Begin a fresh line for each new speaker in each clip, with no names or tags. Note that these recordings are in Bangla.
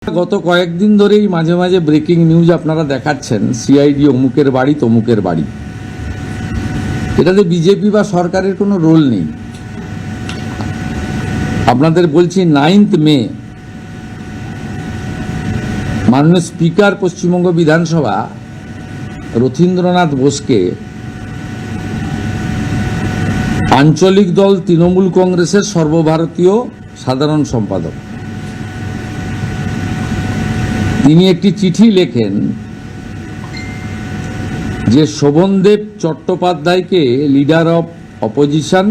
গত কয়েকদিন ধরেই মাঝে মাঝে ব্রেকিং নিউজ আপনারা দেখাচ্ছেন, সিআইডি অমুকের বাড়ি তমুকের বাড়ি। এটাতে বিজেপি বা সরকারের কোনো রোল নেই। আপনাদের বলছি 9 মে মাননীয় স্পিকার পশ্চিমবঙ্গ বিধানসভা রথীন্দ্রনাথ বোসকে আঞ্চলিক দল তৃণমূল কংগ্রেসের সর্বভারতীয় সাধারণ সম্পাদক তিনি একটি চিঠি লেখেন যে শোভনদেব চট্টোপাধ্যায়কে লিডার অফ অপোজিশন,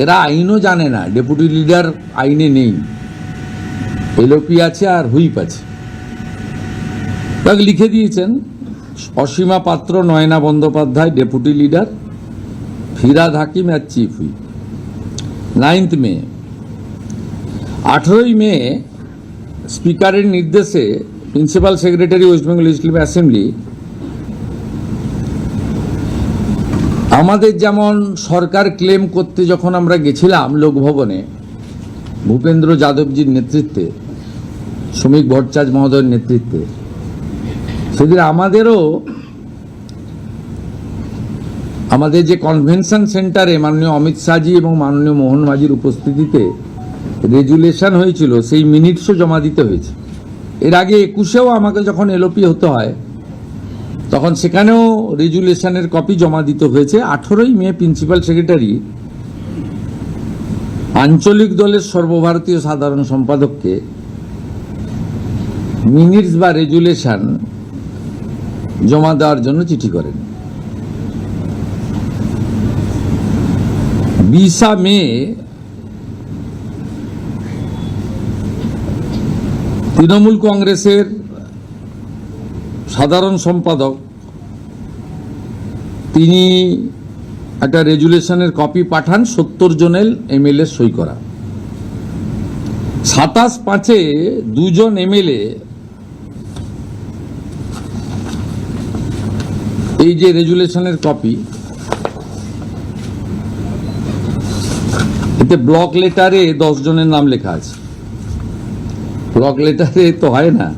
এরা আইনও জানে না, ডেপুটি লিডার আইনে নেই, এলওপি আছে আর হুইপ আছে, তাকে লিখে দিয়েছেন অসীমা পাত্র, নয়না বন্দ্যোপাধ্যায় ডেপুটি লিডার, ফিরাদ হাকিম আর চিফ হুইপ। 9 মে। 18 মে স্পিকারের নির্দেশে principal secretary West Bengal legislative assembly আমাদের যেমন সরকার ক্লেম করতে যখন আমরা গেছিলাম লোকভবনে ভূপেন্দ্র যাদবজির নেতৃত্বে, শ্রমিক ভট্টাচার্য মহোদয়ের নেতৃত্বে, সেদিন আমাদের যে কনভেনশন সেন্টারে মাননীয় অমিত শাহজি এবং মাননীয় মোহন মাঝির উপস্থিতিতে রেজুলেশন হয়েছিল, সেই মিনিটসও জমা দিতে হয়েছে। এর আগে 21-এও আমাকে যখন এলওপি হতে হয় তখন সেখানেও রেজুলেশনের কপি জমা দিতে হয়েছে। 18 মে প্রিন্সিপাল সেক্রেটারি আঞ্চলিক দলের সর্বভারতীয় সাধারণ সম্পাদককে মিনিটস বা রেজুলেশন জমা দেওয়ার জন্য চিঠি করেন। 20 মে তৃণমূল কংগ্রেসের সাধারণ সম্পাদক তিনি একটা রেজুলেশনের কপি পাঠান 70 জনের এমএলএ সই করা। 27/5 2জন এমএলএ এই যে রেজুলেশনের কপি, এতে ব্লক লেটারে 10 জনের নাম লেখা আছে। ব্লক লেটারে তো হয় না।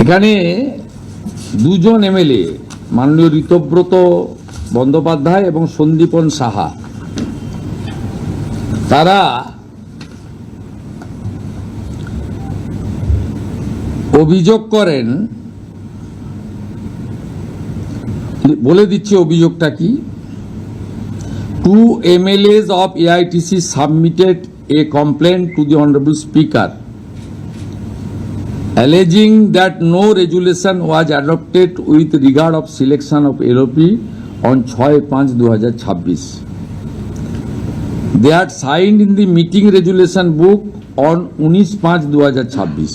এখানে 2জন এমএলএ মাননীয় ঋতব্রত বন্দ্যোপাধ্যায় এবং সন্দীপন সাহা, তারা অভিযোগ করেন, বলে দিচ্ছি অভিযোগটা কি। 2 MLAs of AITC submitted a complaint to the Honorable Speaker alleging that no resolution was adopted with regard of selection of LOP on 6/5/2026. They had signed in the meeting resolution book on 19/5/2026.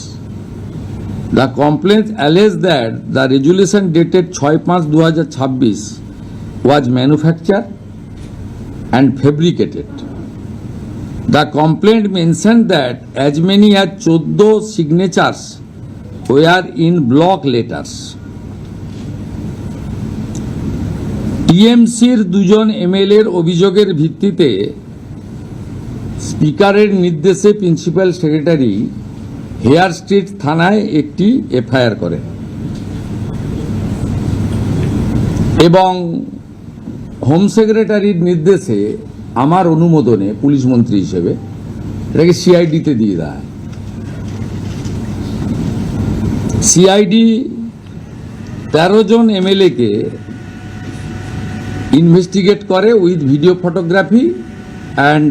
The complaint alleged that the resolution dated 6/5/2026 was manufactured and fabricated. The complaint mentioned that as many as 14 signatures were in block letters. টিএমসির 2জন এমএলএর অভিযোগের ভিত্তিতে স্পিকারের নির্দেশে প্রিন্সিপাল সেক্রেটারি হেয়ার স্ট্রিট থানায় একটি এফআইআর করেন এবং হোম সেক্রেটারির নির্দেশে আমার অনুমোদনে পুলিশ মন্ত্রী হিসেবে এটাকে সিআইডিতে দিয়ে দেয়। সিআইডি 13 জন এমএলএকে ইনভেস্টিগেট করে with video photography and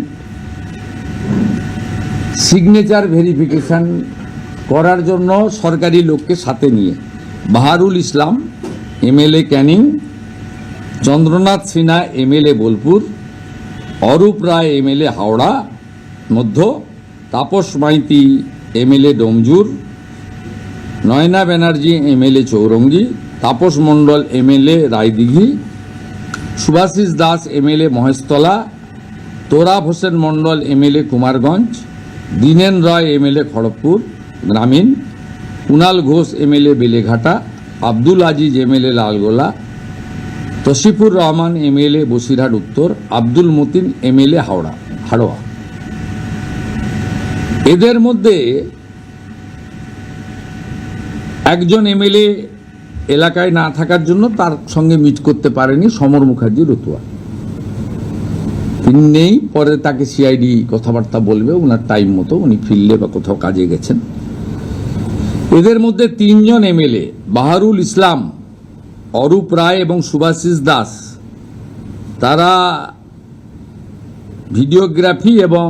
signature verification করার জন্য সরকারি লোককে সাথে নিয়ে বাহারুল ইসলাম এমএলএ ক্যানিং, চন্দ্রনাথ সিনহা এমএলএ বোলপুর, অরূপ রায় এমএলএ হাওড়া মধ্য, Tapas Maiti MLA Domjur, Nayana Banerjee MLA Chowringhee, Tapas Mondal MLA Raidighi, Subhashis Das MLA Maheshtala, Torab Hossain মণ্ডল এমএলএ কুমারগঞ্জ, দীনেন রয় এমএলএ খড়গপুর গ্রামীণ, Kunal Ghosh MLA Beleghata, Abdul Aziz MLA Lalgola, তশিফুর Rahman MLA Basirhat উত্তর, আব্দুল মতিন এমএলএ হাড়োয়া। এদের মধ্যে একজন এমএলএ এলাকায় না থাকার জন্য তার সঙ্গে মিট করতে পারেনি সমর মুখার্জি রতুয়া। তিনি নেই, পরে তাকে সিআইডি কথাবার্তা বলবে ওনার টাইম মতো, উনি ফিল্ডে বা কোথাও কাজে গেছেন। এদের মধ্যে 3 জন এমএলএ বাহারুল ইসলাম, অরূপ রায় এবং সুভাষিস দাস, তারা ভিডিওগ্রাফি এবং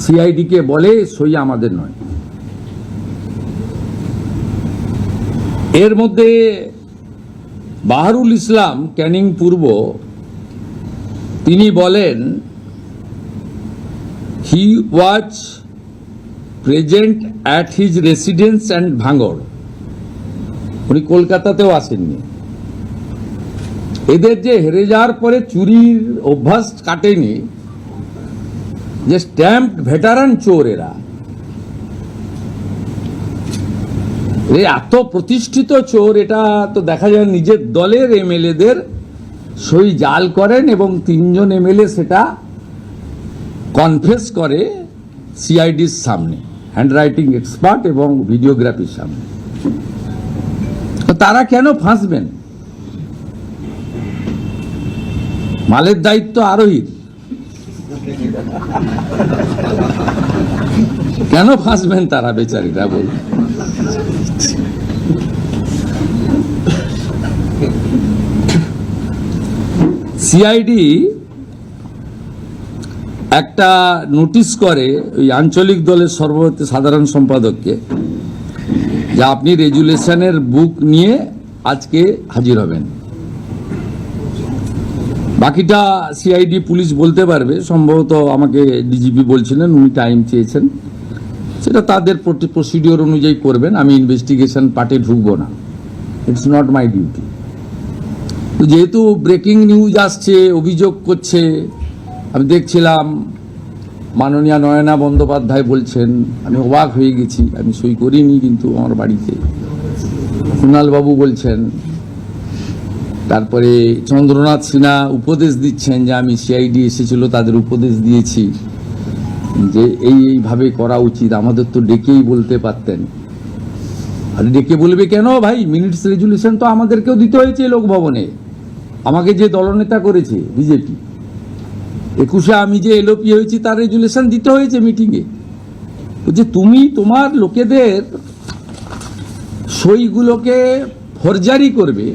সিআইডিকে বলে সই আমাদের নয়। এর মধ্যে বাহারুল ইসলাম ক্যানিং পূর্ব, তিনি বলেন he was present at his residence and ভাঙড়। উনি কলকাতাতেও আসেননি। এদের যে হেরে যাওয়ার পরে চুরির অভ্যাস কাটেনি, যে স্ট্যাম্প ভেটারান চোর এরা, এত প্রতিষ্ঠিত চোর, এটা তো দেখা যায় নিজের দলের এমএলএদের সই জাল করেন এবং 3 জন এমএলএ সেটা কনফেস করে সিআইডির সামনে, হ্যান্ডরাইটিং এক্সপার্ট এবং ভিডিওগ্রাফির সামনে। তারা কেন ফাঁসবেন? মালের দায়িত্ব আরোহীর, কেন ফাঁসবেন তারা বেচারীরা? বল, সিআইডি একটা নোটিশ করে ওই আঞ্চলিক দলের সর্বভারতীয় সাধারণ সম্পাদককে, যে আপনি রেজুলেশনের বুক নিয়ে আজকে হাজির হবেন। বাকিটা সিআইডি পুলিশ বলতে পারবে, সম্ভবত আমাকে ডিজিপি বলছিলেন উনি টাইম চেয়েছেন, সেটা তাদের প্রসিডিওর অনুযায়ী করবেন। আমি ইনভেস্টিগেশন পার্টে ঢুকবো না, ইটস নট মাই ডিউটি। তো যেহেতু ব্রেকিং নিউজ আসছে, অভিযোগ করছে, আমি দেখছিলাম মাননীয়া নয়না বন্দ্যোপাধ্যায় বলছেন, আমি অবাক হয়ে গেছি, আমি সই করিনি কিন্তু আমার বাড়িতে। কুণালবাবু বলছেন, তারপরে চন্দ্রনাথ সিনহা উপদেশ দিচ্ছেন যে আমি সিআইডি এসেছিল তাদের উপদেশ দিয়েছি যে এইভাবে করা উচিত, আমাদের তো ডেকেই বলতে পারতেন। আর ডেকে বলবে কেন ভাই? মিনিটস রেজুলেশন তো আমাদেরকেও দিতে হয়েছে লোকভবনে, আমাকে যে দলনেতা করেছে বিজেপি। 21-এ আমি যে এলওপি হয়েছি তার রেজুলেশন দিতে হয়েছে মিটিংয়ে। যে তুমি তোমার লোকেদের সইগুলোকে ফরজারি করবে,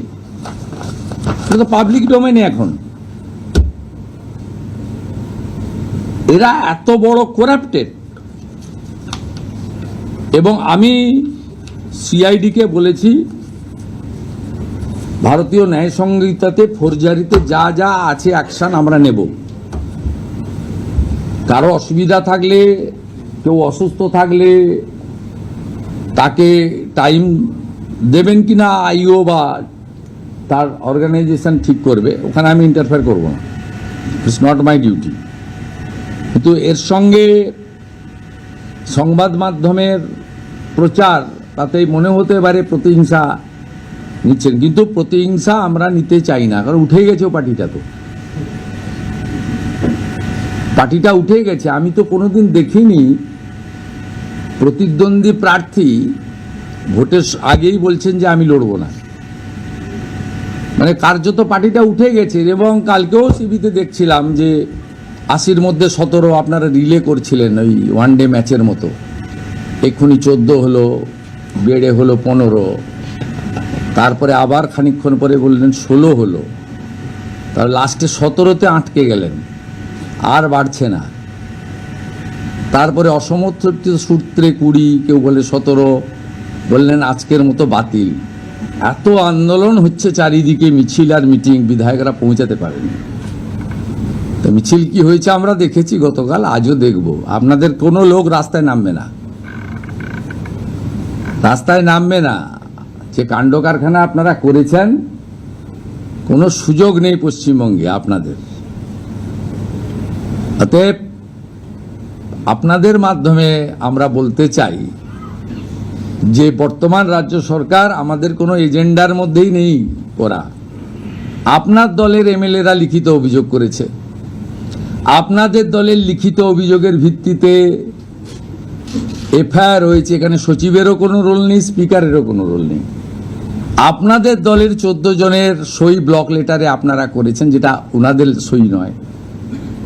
এটা তো পাবলিক ডোমেনে। এখন এরা এত বড় করাপ্টেড, এবং আমি সিআইডিকে বলেছি ভারতীয় ন্যায় সংহিতাতে ফরজারিতে যা যা আছে অ্যাকশন আমরা নেব। কারো অসুবিধা থাকলে, কেউ অসুস্থ থাকলে তাকে টাইম দেবেন কিনা আইও বা তার অর্গানাইজেশন ঠিক করবে, ওখানে আমি ইন্টারফেয়ার করব না, ইটস নট মাই ডিউটি। কিন্তু এর সঙ্গে সংবাদ মাধ্যমের প্রচার, তাতেই মনে হতে পারে প্রতিহিংসা নিচ্ছেন, কিন্তু প্রতিহিংসা আমরা নিতে চাই না, কারণ উঠে গেছে পার্টিটা, তো পার্টিটা উঠে গেছে। আমি তো কোনোদিন দেখিনি প্রতিদ্বন্দ্বী প্রার্থী ভোটের আগেই বলছেন যে আমি লড়বো না, মানে কার্যত পার্টিটা উঠে গেছে। এবং কালকেও টিভিতে দেখছিলাম যে 80-র মধ্যে 17 আপনারা রিলে করছিলেন ওই ওয়ানডে ম্যাচের মতো, এক্ষুনি 14 হলো, বেড়ে হলো 15, তারপরে আবার খানিকক্ষণ পরে বললেন 16 হলো, তার লাস্টে 17তে আটকে গেলেন, আর বাড়ছে না। তারপরে অসমর্থিত সূত্রে 20, কেউ বলে 17, বললেন আজকের মতো বাতিল। এত আন্দোলন হচ্ছে চারিদিকে, মিছিল আর মিটিং, বিধায়করা পৌঁছাতে পারেনি। তো মিছিল কি হয়েছে আমরা দেখেছি গতকাল, আজও দেখব। আপনাদের কোনো লোক রাস্তায় নামবে না, রাস্তায় নামবে না। যে কাণ্ড কারখানা আপনারা করেছেন, কোনো সুযোগ নেই পশ্চিমবঙ্গে আপনাদের। অতএব আপনাদের মাধ্যমে আমরা বলতে চাই যে বর্তমান রাজ্য সরকার আমাদের কোনো এজেন্ডার মধ্যেই নেই করা, আপনার দলের এমএলএরা লিখিত অভিযোগ করেছে, আপনাদের দলের লিখিত অভিযোগের ভিত্তিতে এফআইআর হয়েছে। এখানে সচিবেরও কোনো রোল নেই, স্পিকারেরও কোনো রোল নেই। আপনাদের দলের 14 জনের সই ব্লক লেটারে আপনারা করেছেন, যেটা ওনাদের সই নয়।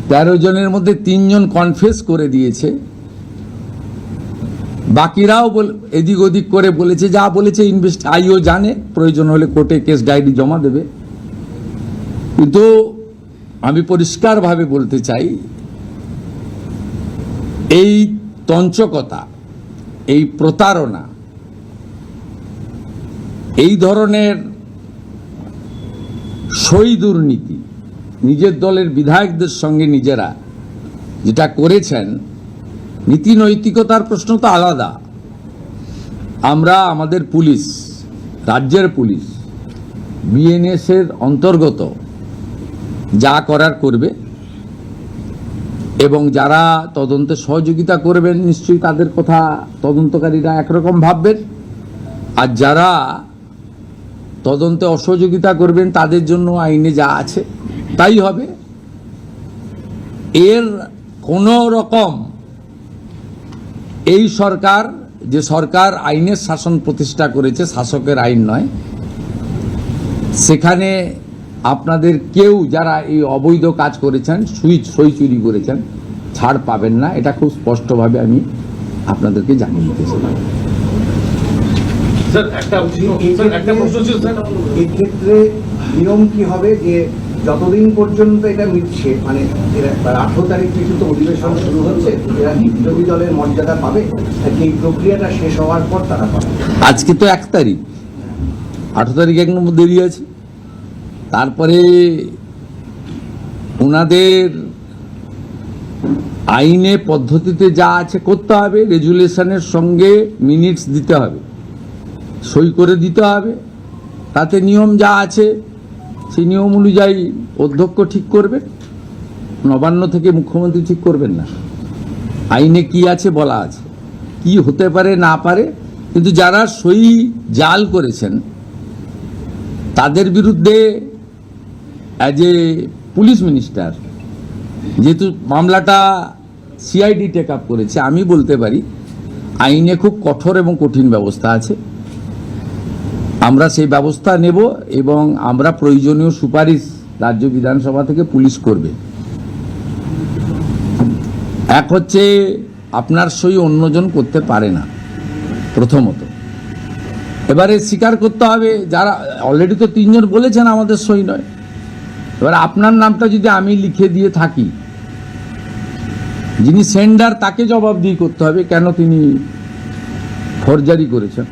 13 জনের মধ্যে 3 জন কনফেস করে দিয়েছে, বাকিরাও এদিক ওদিক করে বলেছে, যা বলেছে আইও জানে, প্রয়োজন হলে কোর্টে কেস ডায়েরি জমা দেবে। কিন্তু আমি পরিষ্কারভাবে বলতে চাই, এই তঞ্চকতা, এই প্রতারণা, এই ধরনের সই দুর্নীতি নিজের দলের বিধায়কদের সঙ্গে নিজেরা যেটা করেছেন, নীতি নৈতিকতার প্রশ্ন তো আলাদা। আমরা আমাদের পুলিশ, রাজ্যের পুলিশ, বিএনএস এর অন্তর্গত যা করার করবে, এবং যারা তদন্তে সহযোগিতা করবেন নিশ্চয়ই তাদের কথা তদন্তকারীরা একরকম ভাববেন, আর যারা তদন্তে অসহযোগিতা করবেন তাদের জন্য আইনে যা আছে তাই হবে। এর কোনো রকম এই সরকার, যে সরকার আইনের শাসন প্রতিষ্ঠা করেছে, শাসকের আইন নয়, সেখানে আপনাদের কেউ যারা এই অবৈধ কাজ করেছেন, সই চুরি করেছেন, ছাড় পাবেন না। এটা খুব স্পষ্টভাবে আমি আপনাদেরকে জানিয়ে দিতে চাই।
স্যার একটা প্রশ্ন ছিল স্যার,
এই ক্ষেত্রে নিয়ম কি হবে যে যতদিন পর্যন্ত এটা মিটছে, মানে 18 তারিখ থেকে তো অধিবেশন শুরু হচ্ছে, এরা বিরোধী দলের মর্যাদা পাবে, নাকি এই প্রক্রিয়াটা শেষ হওয়ার পর তারা পাবে?
আজকে তো 1 তারিখ, 18 তারিখ এক নম্বর দেরি আছে। তারপরে ওনাদের আইনে পদ্ধতিতে যা আছে করতে হবে, রেজুলেশনের সঙ্গে মিনিটস দিতে হবে, সই করে দিতে হবে। তাতে নিয়ম যা আছে সেই নিয়ম অনুযায়ী অধ্যক্ষ ঠিক করবেন, নবান্ন থেকে মুখ্যমন্ত্রী ঠিক করবেন না। আইনে কি আছে বলা আছে, কি হতে পারে না পারে। কিন্তু যারা সই জাল করেছেন তাদের বিরুদ্ধে অ্যাজ এ পুলিশ মিনিস্টার, যেহেতু মামলাটা সিআইডি টেক আপ করেছে, আমি বলতে পারি আইনে খুব কঠোর এবং কঠিন ব্যবস্থা আছে। আমরা সেই ব্যবস্থা নেব এবং আমরা প্রয়োজনীয় সুপারিশ রাজ্য বিধানসভা থেকে পুলিশ করবে। এক হচ্ছে, আপনার সই অন্যজন করতে পারে না, প্রথমত। এবারে স্বীকার করতে হবে, যারা অলরেডি তো 3 জন বলেছেন আমাদের সই নয়। এবার আপনার নামটা যদি আমি লিখে দিয়ে থাকি, যিনি সেন্ডার তাকে জবাবদিহি করতে হবে কেন তিনি ফরজারি করেছেন।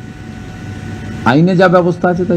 আইনে যা ব্যবস্থা আছে তাই